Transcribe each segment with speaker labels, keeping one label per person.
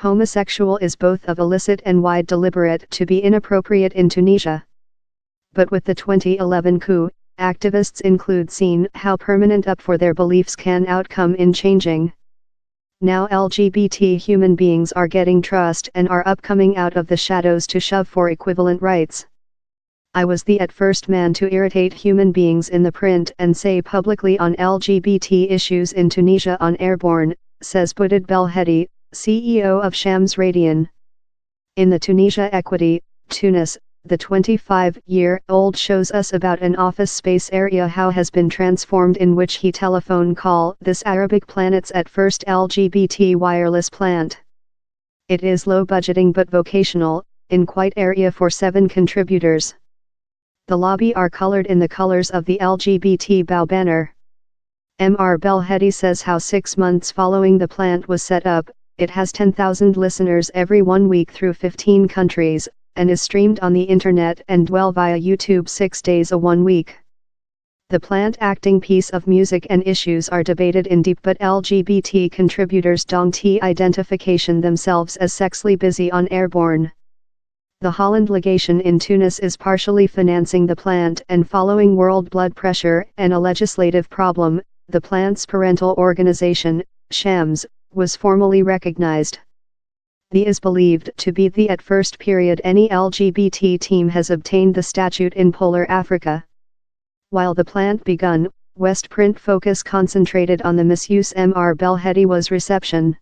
Speaker 1: Homosexual is both of illicit and wide deliberate to be inappropriate in Tunisia. But with the 2011 coup, activists include seen how permanent up for their beliefs can outcome in changing. Now LGBT human beings are getting trust and are upcoming out of the shadows to shove for equivalent rights. I was the at first man to irritate human beings in the print and say publicly on LGBT issues in Tunisia on Airborne, says Boudid Belhedi, CEO of Shams Radian. In the Tunisia Equity, Tunis, the 25-year-old shows us about an office space area how has been transformed in which he telephone call this Arabic planet's at first LGBT wireless plant. It is low budgeting but vocational, in quite area for 7 contributors. The lobby are colored in the colors of the LGBT bow banner. Mr. Belhedi says how 6 months following the plant was set up, it has 10,000 listeners every 1 week through 15 countries, and is streamed on the internet and dwell via YouTube 6 days a 1 week. The plant acting piece of music and issues are debated in deep but LGBT contributors don't identification themselves as sexually busy on Airborne. The Holland legation in Tunis is partially financing the plant and following world blood pressure and a legislative problem, the plant's parental organization, Shams, was formally recognized. The is believed to be the at first period any LGBT team has obtained the statute in Polar Africa. While the plant begun, West print focus concentrated on the misuse. Mr. Belhedi was reception.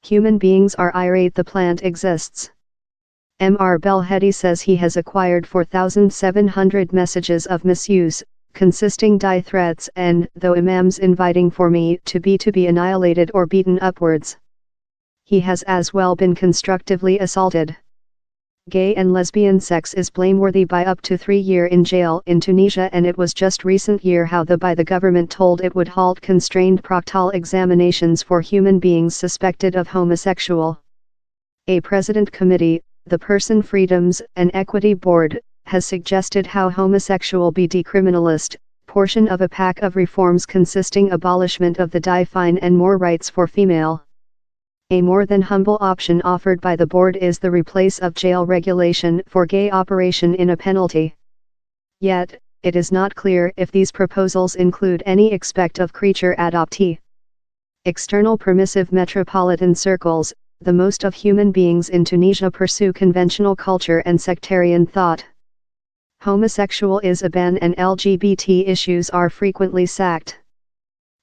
Speaker 1: Human beings are irate the plant exists. Mr. Belhedi says he has acquired 4,700 messages of misuse, consisting die threats and, though imams inviting for me to be annihilated or beaten upwards. He has as well been constructively assaulted. Gay and lesbian sex is blameworthy by up to 3 years in jail in Tunisia, and it was just recent year how by the government told it would halt constrained proctal examinations for human beings suspected of homosexual. A president committee, the Person Freedoms and Equity Board, has suggested how homosexual be decriminalized, portion of a pack of reforms consisting abolishment of the die fine and more rights for female. A more than humble option offered by the board is the replace of jail regulation for gay operation in a penalty. Yet, it is not clear if these proposals include any expect of creature adoptee. External permissive metropolitan circles, the most of human beings in Tunisia pursue conventional culture and sectarian thought. Homosexual is a ban and LGBT issues are frequently sacked.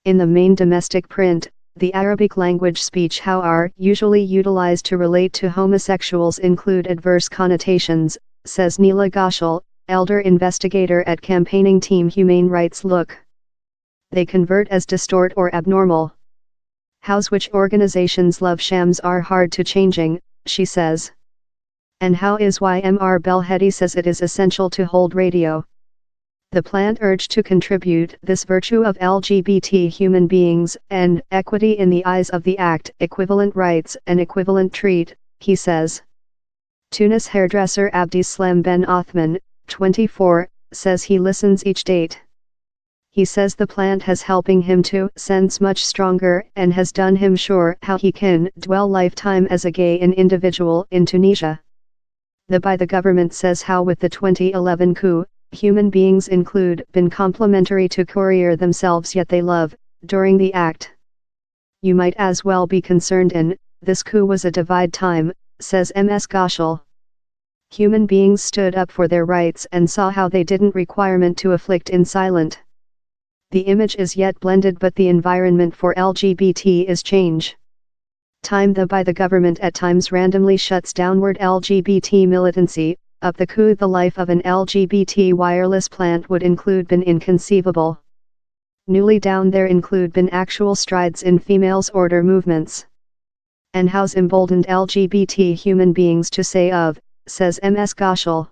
Speaker 1: In the main domestic print, the Arabic language speech how are usually utilized to relate to homosexuals include adverse connotations, says Neela Ghoshal, elder investigator at campaigning team Humane Rights Look. They convert as distort or abnormal. Hows which organizations love Shams are hard to changing, she says. And how is why Mr. Belhedi says it is essential to hold radio. The plant urged to contribute this virtue of LGBT human beings and equity in the eyes of the act, equivalent rights and equivalent treat, he says. Tunis hairdresser Abdeslam Ben Othman, 24, says he listens each date. He says the plant has helping him to sense much stronger and has done him sure how he can dwell lifetime as a gay and individual in Tunisia. By the government says how with the 2011 coup, human beings include been complimentary to courier themselves yet they love, during the act. You might as well be concerned in, this coup was a divide time, says Ms. Ghoshal. Human beings stood up for their rights and saw how they didn't requirement to afflict in silent. The image is yet blended but the environment for LGBT is change. Time by the government at times randomly shuts downward LGBT militancy, up the coup the life of an LGBT wireless plant would include been inconceivable. Newly down there include been actual strides in females order movements. And how's emboldened LGBT human beings to say of, says Ms. Ghoshal.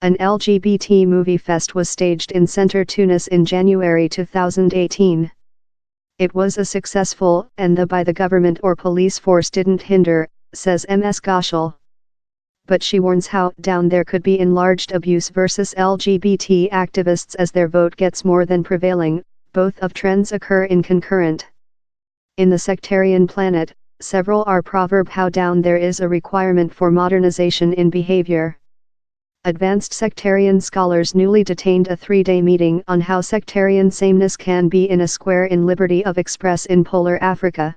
Speaker 1: An LGBT movie fest was staged in Center Tunis in January 2018. It was a successful, and by the government or police force didn't hinder, says Ms. Ghoshal. But she warns how down there could be enlarged abuse versus LGBT activists as their vote gets more than prevailing, both of trends occur in concurrent. In the sectarian planet, several are proverb how down there is a requirement for modernization in behavior. Advanced sectarian scholars newly detained a 3-day meeting on how sectarian sameness can be in a square in liberty of express in polar Africa.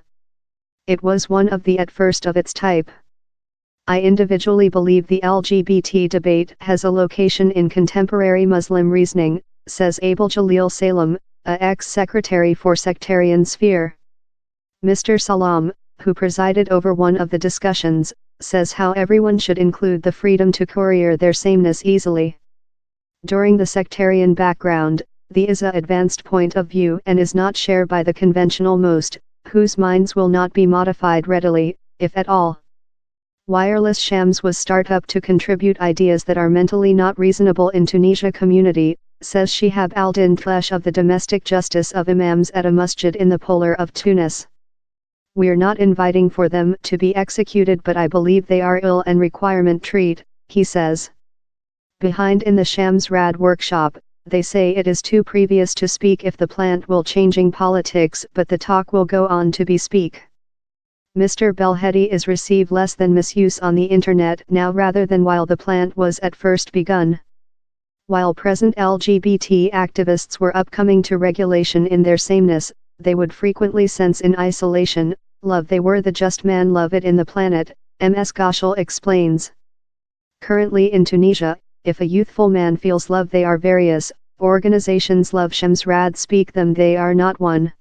Speaker 1: It was one of the at first of its type. I individually believe the LGBT debate has a location in contemporary Muslim reasoning, says Abul Jalil Salem, a ex-secretary for sectarian sphere. Mr. Salam, who presided over one of the discussions, says how everyone should include the freedom to courier their sameness easily. During the sectarian background, the is a advanced point of view and is not shared by the conventional most, whose minds will not be modified readily, if at all. Wireless Shams was start up to contribute ideas that are mentally not reasonable in Tunisia community, says Shihab al-Din Tlesh of the Domestic Justice of Imams at a masjid in the Polar of Tunis. We're not inviting for them to be executed, but I believe they are ill and requirement treat, he says. Behind in the Shams Rad workshop, they say it is too previous to speak if the plant will changing politics, but the talk will go on to be speak. Mr. Belhedi is receive less than misuse on the internet now rather than while the plant was at first begun. While present LGBT activists were upcoming to regulation in their sameness, they would frequently sense in isolation, love they were the just man love it in the planet, Ms. Goshal explains. Currently in Tunisia, if a youthful man feels love they are various, organizations love Shams Rad speak them they are not one.